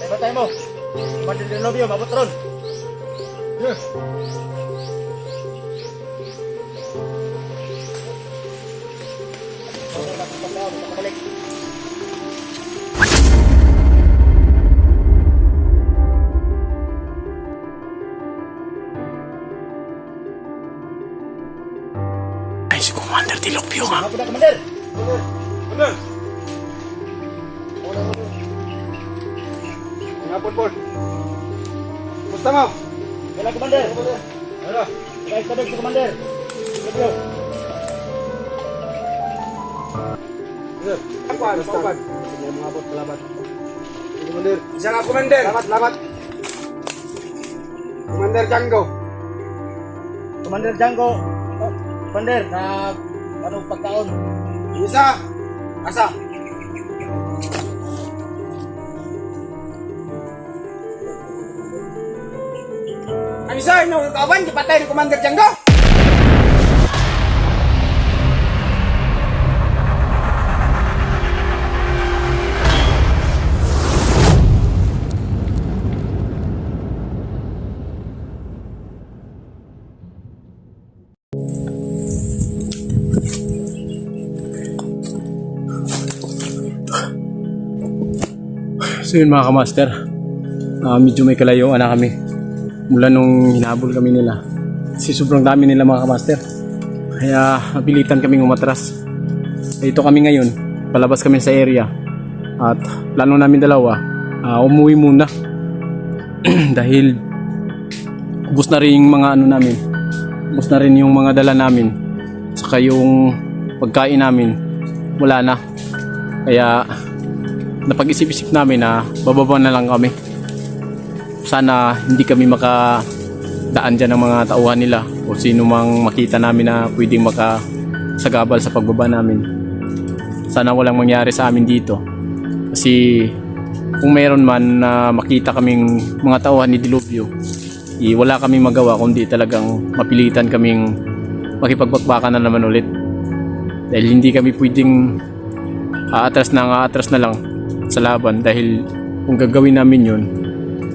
Batay mo. Commander Del Novio, mabot ron. Yeah. Ay, si Commander Dilopio nga. Ako na, Commander. Commander! Ngapon, Paul. Kumusta mo? Wala, Commander. Ano? Guys, tabig si Commander. Novio. Kumusta? Sige, mga bot, salamat. Commander. Isa nga, Commander. Salamat. Commander Django. Commander Django. Oh, Commander, na anong pagkaon? Isa. Asa. Ano sa inyo? Kawan, di patay ni Commander Django? So yun mga kamaster, medyo may kalayuan na kami mula nung hinabol kami nila. Kasi sobrang dami nila mga kamaster. Kaya napilitan kaming umatras. Ito kami ngayon, palabas kami sa area. At plano namin dalawa, umuwi muna. Dahil ubos na rin yung mga ano namin. Ubos na rin yung mga dala namin. Saka yung pagkain namin, wala na. Kaya napag-isip-isip namin na bababa na lang kami. Sana hindi kami makadaan dyan ng mga tauhan nila o sino mang makita namin na pwedeng makasagabal sa pagbaba namin. Sana walang mangyari sa amin dito. Kasi kung mayroon man na makita kaming mga tauhan ni Dilopio, wala kaming magawa kundi talagang mapilitan kaming makipagbakbakan na naman ulit. Dahil hindi kami pwedeng aatras na lang sa laban, dahil kung gagawin namin yun,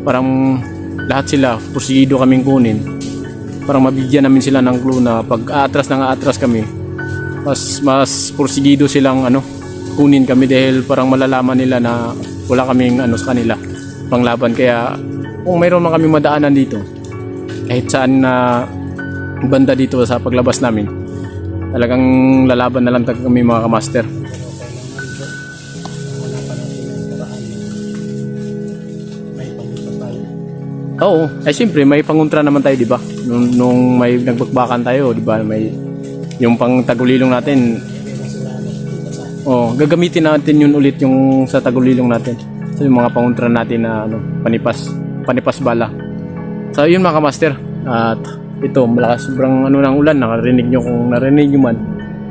parang lahat sila porsigido kaming kunin. Parang mabigyan namin sila ng clue na pag aatras kami, mas porsigido silang kunin kami, dahil parang malalaman nila na wala kaming sa kanila panglaban. Kaya kung mayroon man kaming madaanan dito, kahit saan na banda dito sa paglabas namin, talagang lalaban na lang kami mga kamaster. Oo, ay siyempre may panguntra naman tayo, di ba? Nung may nagbakbakan tayo, di ba? May yung pang tagulilong natin. Oh, gagamitin natin yun ulit yung sa tagulilong natin. So yung mga panguntra natin na panipas bala. So yun mga kamaster. At ito, malakas sobrang ng ulan. Nakarinig nyo kung narinig nyo man.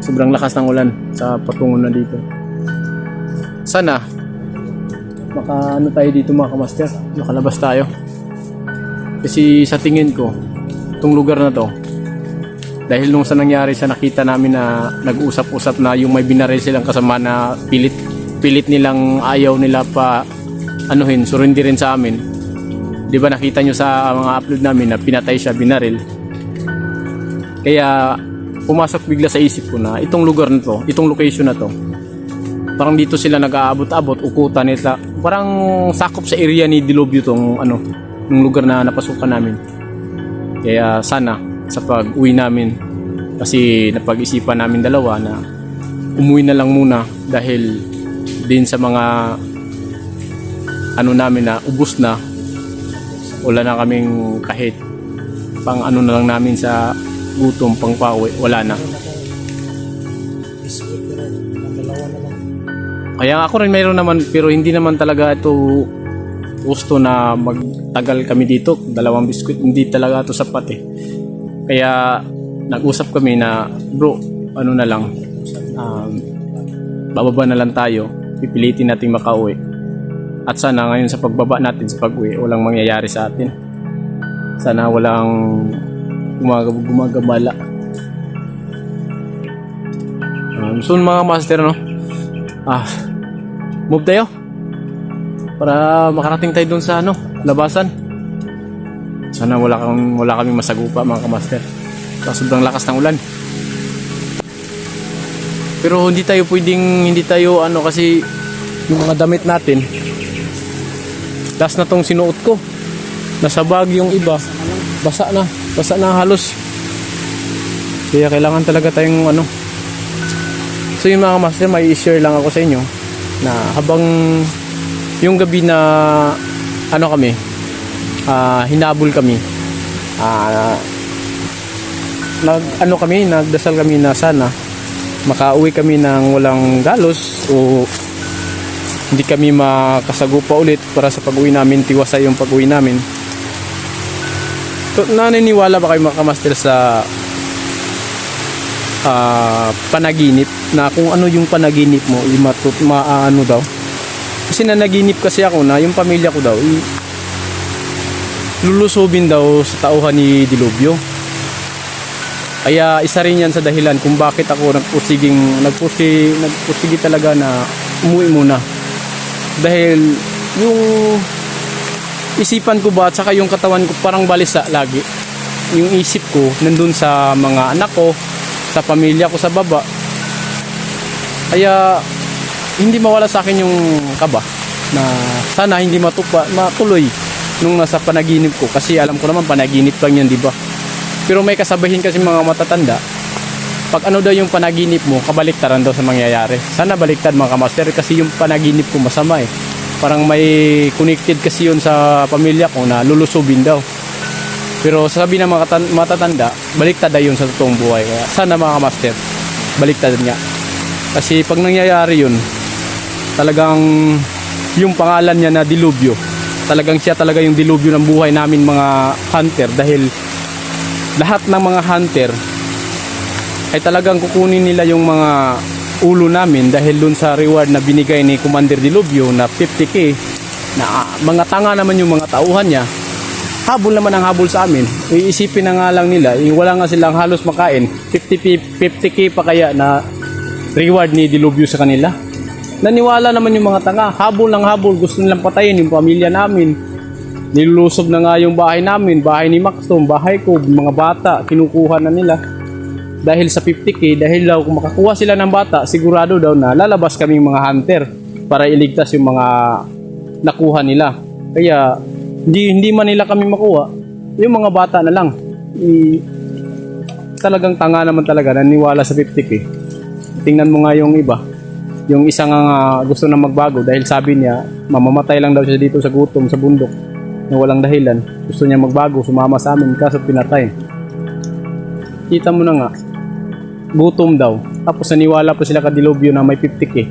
Sobrang lakas ng ulan sa patungo na dito. Sana maka tayo dito mga kamaster. Makalabas tayo. Kasi sa tingin ko, itong lugar na to, dahil nung sa nangyari sa nakita namin na nag-usap-usap na yung may binaril silang kasama na pilit nilang ayaw nila pa surindirin sa amin. Di ba nakita nyo sa mga upload namin na pinatay siya, binaril. Kaya pumasok bigla sa isip ko na itong lugar na to, itong location na to, parang dito sila nag-aabot-abot, ukutan nila. Parang sakop sa area ni Dilopio tong yung lugar na napasukan namin. Kaya sana sa pag-uwi namin, kasi napag-isipan namin dalawa na umuwi na lang muna, dahil din sa mga namin na ubos na, wala na kaming kahit pang na lang namin sa gutom, pang pauwi, wala na. Kaya ako rin mayroon naman, pero hindi naman talaga ito gusto na magtagal kami dito. 2 biskwit, hindi talaga ito sapat eh. Kaya nag-usap kami na bro, na lang, bababa na lang tayo, pipilitin natin makauwi. At sana ngayon sa pagbaba natin, sa pag-uwi, walang mangyayari sa atin. Sana walang gumagabala. Soon mga master, move tayo. para makarating tayo dun sa ano, labasan. Sana wala kaming masagupa mga kamaster. Sa sobrang lakas ng ulan. Pero hindi tayo ano kasi yung mga damit natin. Last na tong sinuot ko. Nasa bag yung iba. Basa na halos. Kaya kailangan talaga tayong ano. So yun mga kamaster, may i-share lang ako sa inyo na habang yung gabi na ano kami, hinabol kami, nagdasal kami na sana makauwi kami ng walang galos o hindi kami makasagupa ulit para sa pag-uwi namin, tiwasay yung pag-uwi namin. So, naniniwala ba kayo mga kamaster sa panaginip, na kung ano yung panaginip mo maano daw? Kasi nanaginip kasi ako na yung pamilya ko daw lulusobin daw sa tauhan ni Dilubyo. Kaya isa rin yan sa dahilan kung bakit ako nagpursige talaga na umuwi muna. Dahil yung isipan ko ba at saka yung katawan ko parang balisa lagi. Yung isip ko nandun sa mga anak ko, sa pamilya ko sa baba. Kaya hindi mawala sa akin yung kaba na sana hindi matuloy nung nasa panaginip ko, kasi alam ko naman panaginip lang yan, di ba? Pero may kasabahin kasi mga matatanda, pag ano daw yung panaginip mo, kabaliktaran daw sa mangyayari. Sana baliktad mga kamaster, kasi yung panaginip ko masama eh. Parang may connected kasi yun sa pamilya ko na lulusubin daw. Pero sabi ng mga matatanda, baliktad daw yun sa totoong buhay. Kaya sana mga kamaster, baliktad nga. Kasi pag nangyayari yun, talagang yung pangalan niya na Dilubyo, talagang siya talaga yung dilubyo ng buhay namin mga hunter, dahil lahat ng mga hunter ay talagang kukunin nila yung mga ulo namin dahil dun sa reward na binigay ni Commander Dilubyo na 50k, na mga tanga naman yung mga tauhan niya. Habol naman ang habol sa amin. Iisipin na nga lang nila, wala nga silang halos makain, 50k pa kaya na reward ni Dilubyo sa kanila. Naniwala naman yung mga tanga, habol ng habol, gusto nilang patayin yung pamilya namin. Nilulusob na nga yung bahay namin, bahay ni Maxton, bahay ko, mga bata, kinukuha na nila. Dahil sa 50k, dahil daw kung makakuha sila ng bata, sigurado daw na lalabas kaming mga hunter para iligtas yung mga nakuha nila. Kaya hindi man nila kami makuha, yung mga bata na lang. Talagang tanga naman talaga, naniwala sa 50k. Tingnan mo nga yung iba. Yung isang gusto na magbago dahil sabi niya mamamatay lang daw siya dito sa gutom sa bundok na walang dahilan. Gusto niya magbago, sumama sa amin, kaso pinatay. Kita mo na nga, gutom daw. Tapos naniwala pa sila ka Dilubyo na may 50k.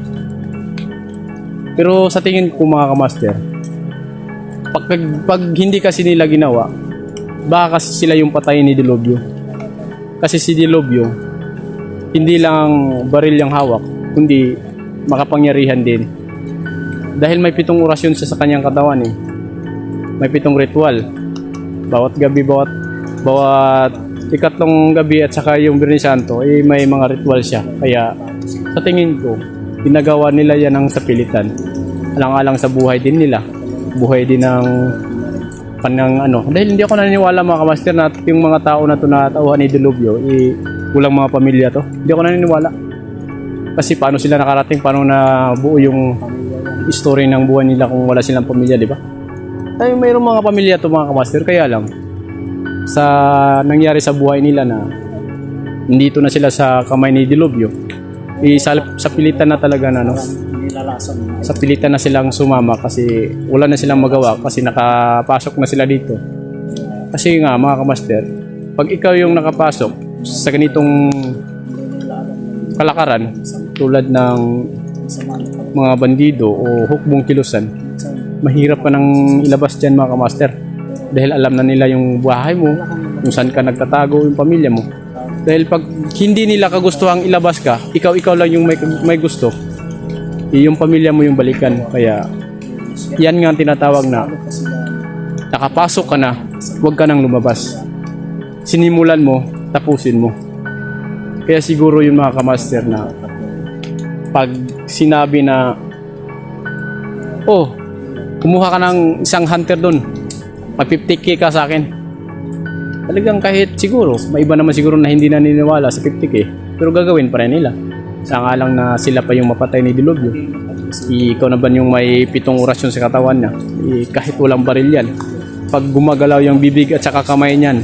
Pero sa tingin ko mga kamaster, pag hindi kasi nila ginawa, baka kasi sila yung patayin ni Dilubyo. Kasi si Dilubyo hindi lang baril yung hawak, kundi makapangyarihan din. Dahil may 7 orasyon siya sa kanyang katawan eh. May 7 ritual. Bawat gabi, bawat ikatlong gabi at saka yung Birni Santo eh may mga ritual siya. Kaya sa tingin ko, ginagawa nila yan ng sapilitan. Alang-alang sa buhay din nila. Buhay din ng ano. Dahil hindi ako naniniwala mga kamaster na yung mga tao na to na tauhan ni Dilubyo eh walang mga pamilya to. Hindi ako naniniwala. Kasi paano sila nakarating, paano na buo yung story ng buhay nila kung wala silang pamilya, di ba? Tayo mayroong mga pamilya to mga kamaster, kaya lang sa nangyari sa buhay nila na nandito na sila sa kamay ni Dilubyo, sa pilitan na talaga na no? Sa pilitan na silang sumama kasi wala na silang magawa kasi nakapasok na sila dito. Kasi nga mga kamaster, pag ikaw yung nakapasok sa ganitong kalakaran tulad ng mga bandido o hukbong kilusan, mahirap ka nang ilabas dyan mga kamaster, dahil alam na nila yung bahay mo, kung saan ka nagtatago, yung pamilya mo. Dahil pag hindi nila kagustuhang ilabas ka, ikaw lang yung may gusto, yung pamilya mo yung balikan. Kaya yan nga ang tinatawag na nakapasok ka na, huwag ka nang lumabas. Sinimulan mo, tapusin mo. Kaya siguro yung mga kamaster na pag sinabi na kumuha ka ng isang hunter doon, mag 50k ka sa akin. Talagang kahit siguro, may iba naman siguro na hindi naniniwala sa 50k, pero gagawin pa rin nila. Sa nga lang na sila pa yung mapatay ni Dilobyo. Ikaw na ba yung may 7 orasyon sa katawan niya? Kahit walang baril yan. Pag gumagalaw yung bibig at saka kamay niyan,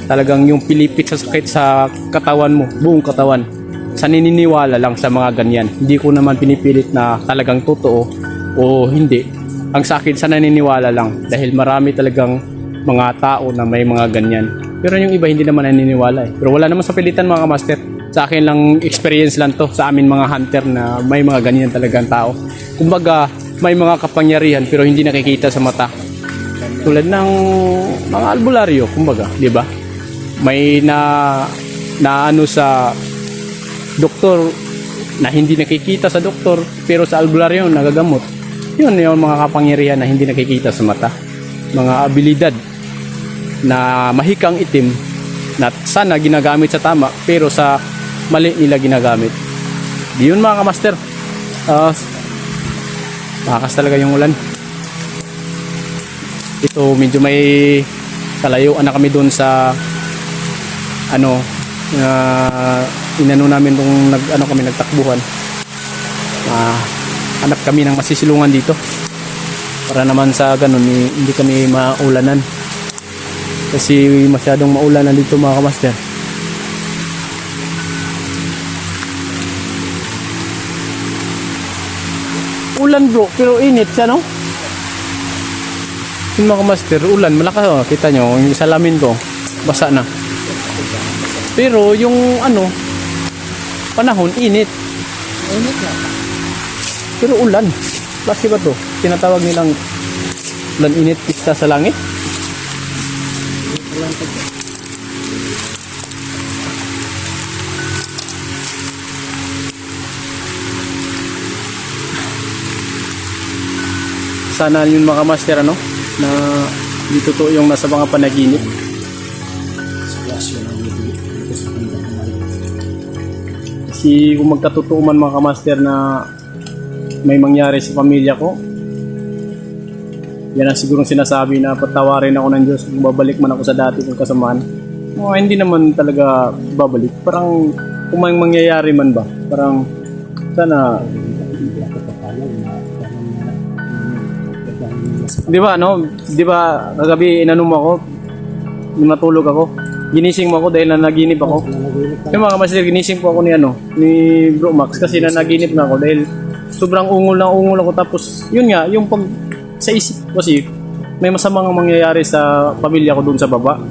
talagang yung pilipit sa sakit sa katawan mo, buong katawan. Sa nininiwala lang sa mga ganyan. Hindi ko naman pinipilit na talagang totoo o hindi. Ang sa akin sa naniniwala lang dahil marami talagang mga tao na may mga ganyan. Pero yung iba hindi naman naniniwala eh. Pero wala naman sa pilitan mga kamaster. Sa akin lang experience lang to sa amin mga hunter na may mga ganyan talagang tao. Kumbaga may mga kapangyarihan pero hindi nakikita sa mata. Tulad ng mga albularyo, kumbaga, di ba? May na ano sa doktor na hindi nakikita sa doktor pero sa albularyo nagagamot. Yun yung mga kapangyarihan na hindi nakikita sa mata. Mga abilidad na mahikang itim na sana ginagamit sa tama pero sa mali nila ginagamit. Di yun mga kamaster. Makakas talaga yung ulan. Ito medyo may kalayuan na kami doon sa ano inano namin nung nagtakbuhan. Hanap kami ng masisilungan dito para naman sa ganun hindi kami maulanan kasi masyadong maulanan dito mga kamaster. Ulan bro pero init siya no. Yung mga master, ulan, malakas oh. Kita nyo, yung salamin ko, basa na. Pero yung ano, panahon, init. Init na. Pero ulan. Klase ba to? Tinatawag nilang ulan init, pista sa langit. Sana yun mga master ano? Na di totoo yung nasa mga panaginip. Kasi kung magkatotoo man mga kamaster na may mangyari sa pamilya ko, yan ang sigurong sinasabi na patawarin ako ng Diyos kung babalik man ako sa dati kong kasamaan. Hindi naman talaga babalik. Parang kung may mangyayari man ba, parang sana di ba kagabi inano mo ako, natulog ako, ginising mo ako dahil nanaginip ako. Yung mga kamaster, ginising po ako ni Bro Max kasi nanaginip na ako dahil sobrang ungol ako. Tapos yun nga, yung pag sa isip ko kasi may masamang mangyayari sa pamilya ko doon sa baba.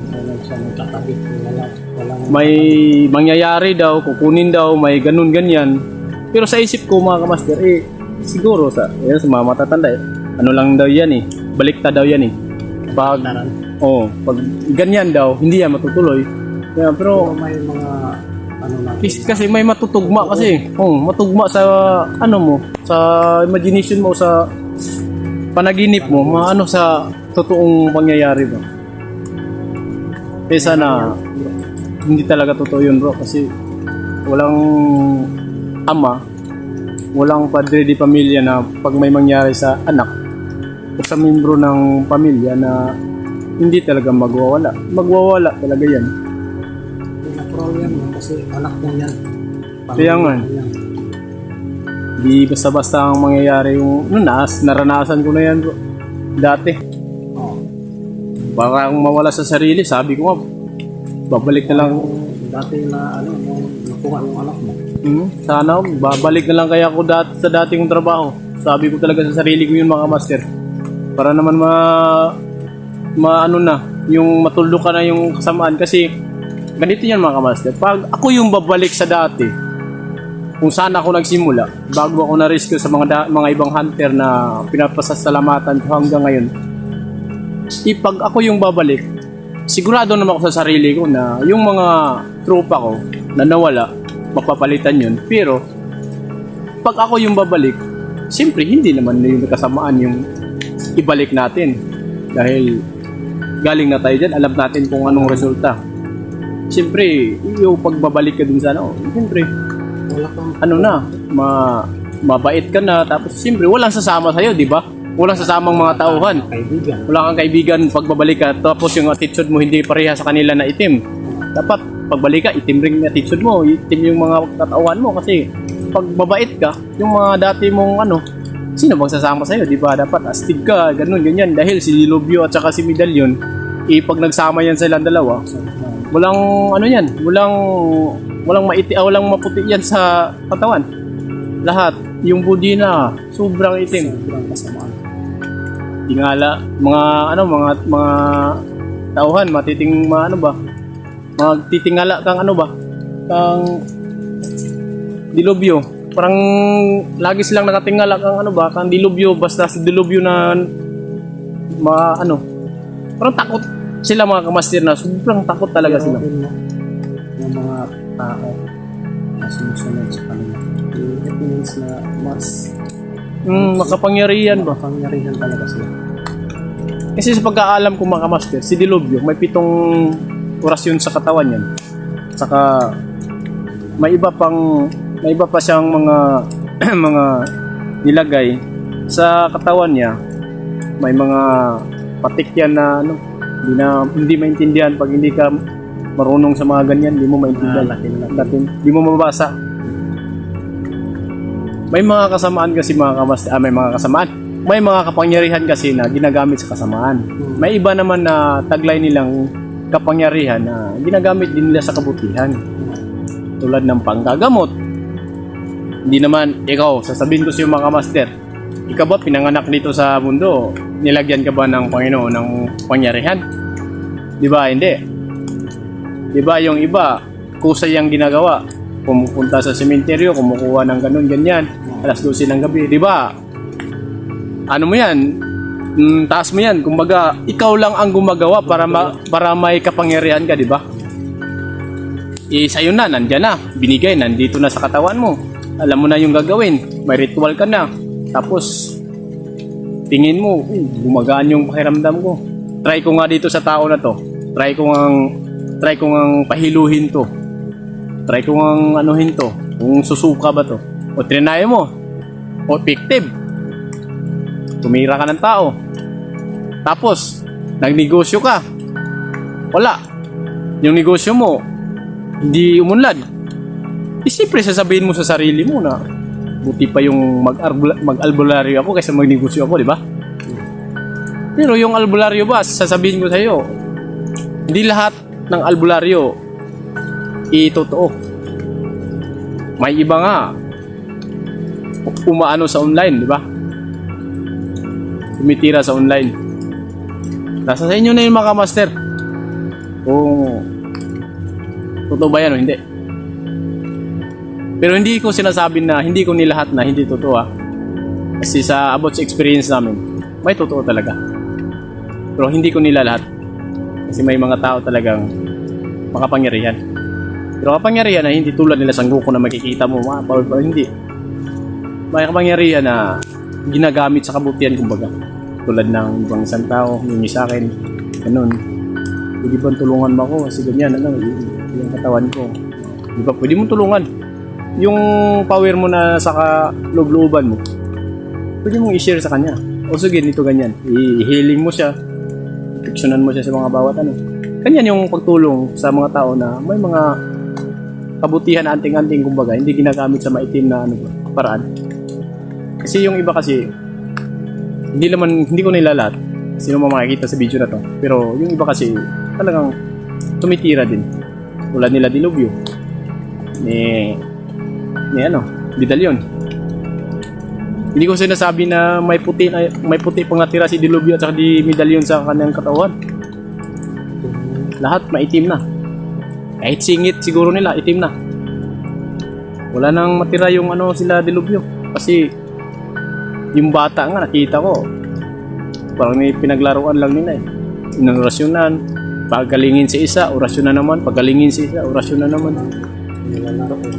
May mangyayari daw, kukunin daw, may ganun-ganyan. Pero sa isip ko mga kamaster, siguro sa mga matatanda ano lang daw yan baliktad daw yan pag ganyan daw hindi yan matutuloy. Pero may mga ano na kasi may matutugma kasi matugma sa ano mo, sa imagination mo, sa panaginip mo, maano sa totoong pangyayari ba. Sana hindi talaga totoo yun bro kasi walang ama, walang padre di pamilya na pag may mangyari sa anak o sa membro ng pamilya na hindi talaga magwawala talaga yan. natural yan kasi anak mo yan. Kaya nga di basta-basta ang mangyayari yung naranasan ko na yan bro dati. Parang mawala sa sarili, sabi ko nga babalik na lang Dati na nakuha yung anak mo. Sana babalik na lang kaya ako sa dati kong trabaho. Sabi ko talaga sa sarili ko yun mga master. Para naman yung matuldo ka na yung kasamaan. Kasi ganito yan mga master. Pag ako yung babalik sa dati, kung saan ako nagsimula, bago ako na-rescue sa mga ibang hunter na pinapasasalamatan ko hanggang ngayon, pag ako yung babalik, sigurado naman ako sa sarili ko na yung mga tropa ko na nawala, mapapalitan yun. Pero pag ako yung babalik, siyempre hindi naman yung kasamaan yung ibalik natin dahil galing na tayo dyan, alam natin kung anong resulta. Siyempre yung pagbabalik ka dun sa siyempre mabait ka na, tapos siyempre walang sasama sa'yo, di ba? Walang sasamang mga tauhan. Kaibigan. Wala kang kaibigan pagbabalik ka, tapos yung attitude mo hindi pareha sa kanila na itim. Dapat pagbalik ka, itim ring yung attitude mo, itim yung mga katauhan mo kasi pag mabait ka, yung mga dati mong sino bang sasama sa'yo, di ba? Dapat astig ka, ganun, ganyan. Dahil si Dilubyo at saka si Medallion, pag nagsama yan silang dalawa, walang walang maputi yan sa katawan. Lahat, yung body na sobrang itim. Sobrang kasamaan. Tingala, mga tauhan, magtitingala kang kang Dilubyo. Parang lagi silang nakatingala kang Dilubyo, basta si Dilubyo na parang takot sila mga kamaster na sobrang takot talaga sila. Yung mga tao na sumusunod sa kanila. It means na mas Makapangyarihan ba? pangyarihan talaga sila. Kasi sa pagkaalam ko mga kamaster, si Dilubyo may 7 orasyon sa katawan yan. Saka may iba pa siyang mga mga nilagay sa katawan niya. May mga patik yan na hindi maintindihan pag hindi ka marunong sa mga ganyan, hindi mo maintindihan. Latin. Hindi mo mabasa. May mga kasamaan kasi mga kamaster, may mga kasamaan. May mga kapangyarihan kasi na ginagamit sa kasamaan. May iba naman na taglay nilang kapangyarihan na ginagamit din nila sa kabutihan. Tulad ng panggagamot. Hindi naman, ikaw, sasabihin ko sa iyo mga kamaster, ikaw ba pinanganak dito sa mundo? Nilagyan ka ba ng Panginoon ng pangyarihan? Di ba? Hindi. Di ba yung iba, kusay ang ginagawa. Pumupunta sa sementeryo, kumukuha ng ganun, ganyan. Alas 12 ng gabi. Di ba? Ano mo yan? Taas mo yan. Kumbaga, ikaw lang ang gumagawa para may kapangyarihan ka, di ba? Sa'yo na, nandyan na. Binigay, nandito na sa katawan mo. Alam mo na yung gagawin. May ritual ka na. Tapos, tingin mo, gumagaan yung pakiramdam ko. Try ko nga dito sa tao na to. Try ko ngang pahiluhin to. Try ko ngang anuhin to. Kung susuka ba to. O trinay mo. O effective. Tumira ka ng tao. Tapos, nagnegosyo ka. Wala. Yung negosyo mo, hindi umunlad. Siyempre sasabihin mo sa sarili mo na buti pa yung mag-albularyo ako kaysa magnegosyo ako, di ba? Pero yung albularyo ba, sasabihin ko sa iyo, hindi lahat ng albularyo totoo. May iba nga umaano sa online, di ba? Tumitira sa online. Nasa sa inyo na yung mga master. Kung totoo ba yan o hindi. Pero hindi ko sinasabi na hindi ko nilahat na hindi totoo ha. Kasi sa about sa experience namin, may totoo talaga. Pero hindi ko nila lahat. Kasi may mga tao talagang makapangyarihan. Pero kapangyarihan na hindi tulad nila Sangguko na makikita mo, hindi. May kapangyarihan na ginagamit sa kabutihan kumbaga. Tulad ng ibang isang tao, hindi sa akin, ganun. Pwede ba tulungan mo ako? Kasi ganyan, yung katawan ko. Di ba pwede mong tulungan? Yung power mo na sa loob-looban mo, pwede mong i-share sa kanya. O sige, nito ganyan. I-healing mo siya. I-fiksyonan mo siya sa mga bawat Ganyan yung pagtulong sa mga tao na may mga kabutihan anting-anting kumbaga, hindi ginagamit sa maitim na paraan. Kasi yung iba kasi, hindi ko nilalat. Sino mo makikita sa video na to. Pero yung iba kasi, talagang tumitira din. Tulad nila Dilubyo. Ni Medallion. Hindi ko sinasabi na may puti pang natira si Dilubyo at saka di Medallion sa kanyang katawan. Lahat maitim na. Kahit singit siguro nila, itim na. Wala nang matira yung sila Dilubyo. Kasi yung bata nga nakita ko, parang may pinaglaruan lang nila Inang-orasyonan, pagalingin si isa, orasyon na naman, pagalingin si isa, orasyon na naman.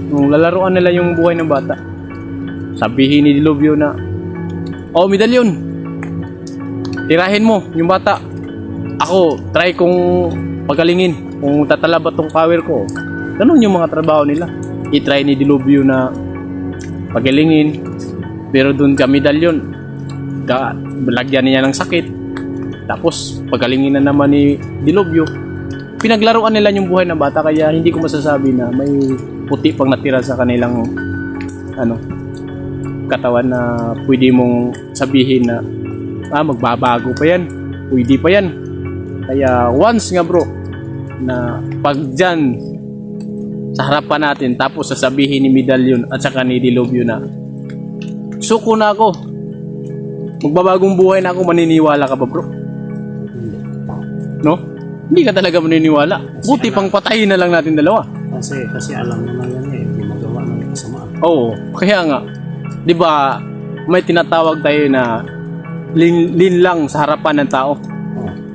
Lalaruan nila yung buhay ng bata. Sabihin ni Dilubyo na, "Oh, Medallion, tirahin mo yung bata. Ako, try kong pagalingin kung tatalab tong power ko." Ganun yung mga trabaho nila. I-try ni Dilubyo na pagalingin. Pero dun ka Medallion, lagyan niya ng sakit. Tapos pagalingin na naman ni Dilobyo. Pinaglaruan nila yung buhay ng bata, kaya hindi ko masasabi na may puti pang natira sa kanilang katawan na pwede mong sabihin na magbabago pa yan, pwede pa yan. Kaya once nga bro, na pag dyan sa harapan natin, tapos sasabihin ni Medallion at saka ni Dilobyo na suko na ako, magbabagong buhay na ako, maniniwala ka ba bro? No? Hindi ka talaga maniniwala. Buti pang patayin na lang natin dalawa. Kasi alam mo na yan hindi magawa ng kasamaan. Oo, kaya nga, di ba may tinatawag tayo na linlang sa harapan ng tao.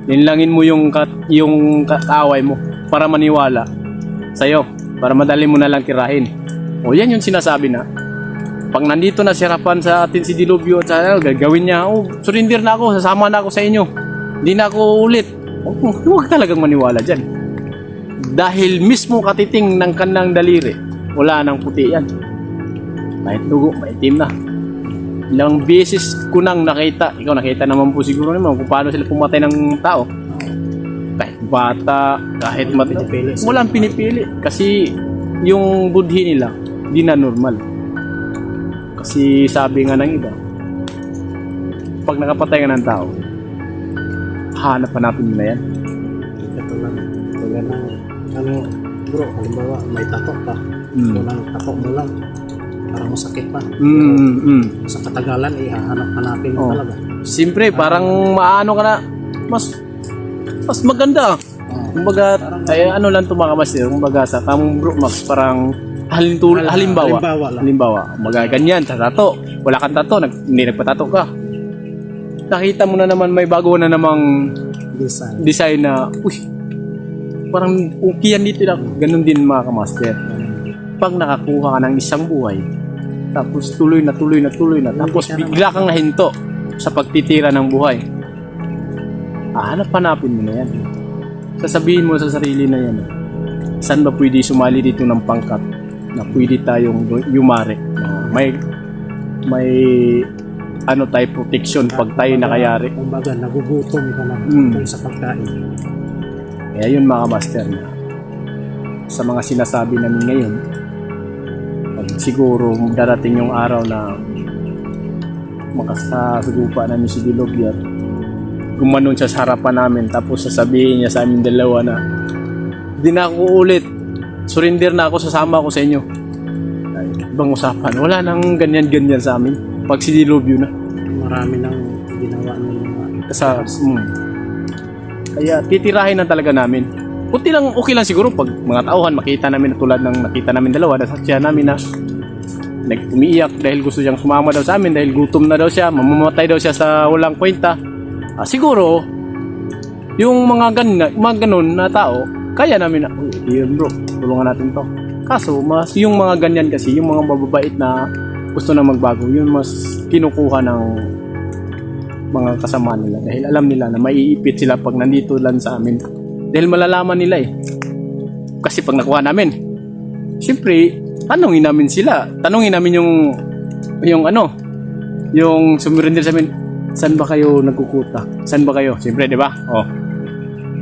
Linlangin mo yung kaaway mo para maniwala sa'yo, para madali mo na lang tirahin. O yan yung sinasabi na pag nandito na si harapan sa atin si Dilobyo at gagawin niya, surrender na ako, sasama na ako sa inyo, hindi na ako ulit. Huwag talagang maniwala dyan. Dahil mismo katiting ng kanang daliri, wala nang puti yan. Kahit dugo, maitim na. Ilang beses ko nang nakita, ikaw nakita naman po siguro naman kung paano sila pumatay ng tao. Kahit bata, kahit matindi, walang pinipili. Kasi yung budhi nila, di na normal. Kasi sabi nga ng iba, pag nakapatay ka ng tao, hanap-hanapin mo na yan. Tulad ng bro, halimbawa may tatok ka, walang tatok mo lang, parang masakit pa. Sa katagalan, hahanap-hanapin mo talaga. Siyempre, parang maano ka na, mas maganda. Kumbaga, ano lang ito mga kamaster, kumbaga sa kamong bro, Max, parang halimbawa, magaganyan sa tato, wala kang tato, hindi nagpatato ka. Nakita mo na naman may bago na namang design na, parang okay yan dito lang. Ganun din mga kamaster. Pag nakakuha ka ng isang buhay, tapos tuloy na, tapos bigla kang nahinto sa pagtitira ng buhay, hanap-hanapin mo na yan. Sasabihin mo sa sarili na yan, saan ba pwede sumali dito ng pangkat na pwede tayong yumari, may tayo protection pag tayo nakayari. Kumbaga, nagugutom ka na sa pagkain. Kaya yun mga master, na sa mga sinasabi namin ngayon, siguro darating yung araw na makasasugupa namin si Dilobyo, gumanon siya sa harapan namin, tapos sasabihin niya sa amin dalawa na di na ako ulit, surrender na ako, sasama ako sa inyo. Ay, ibang usapan, wala nang ganyan-ganyan sa amin pag si Dilobyo na. Marami nang ginawa ng mga kaya titirahin na talaga namin. Puti lang, okay lang siguro pag mga tauhan makita namin na tulad ng nakita namin dalawa, nasaksya namin na umiiyak dahil gusto siyang sumama daw sa amin dahil gutom na daw siya, mamamatay daw siya sa walang kwenta. Siguro yung mga ganun na tao, kaya namin na, yun bro, tulungan natin to. Kaso mas yung mga ganyan kasi, yung mga mababait na gusto na magbago, yun mas kinukuha ng mga kasama nila dahil alam nila na maiipit sila pag nandito lang sa amin, dahil malalaman nila kasi pag nakuha namin, siyempre tanungin namin yung sumurrender sa amin, saan ba kayo nagkukuta, saan ba kayo, siyempre di ba,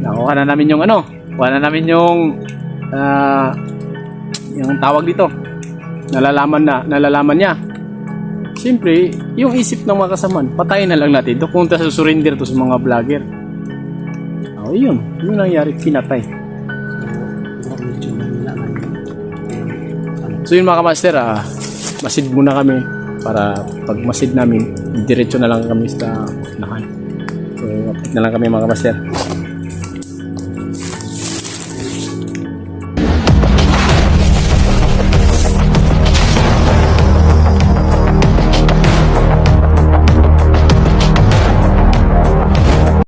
nakuha na namin yung yung tawag dito, nalalaman niya. Siyempre, yung isip ng mga kasamaan, patayin na lang natin ito kung surrender to sa mga vlogger. Yun nangyari, pinatay. So yun mga kamaster, masid muna kami para pag masid namin, diretso na lang kami sa nakan. So, update na lang kami mga kamaster.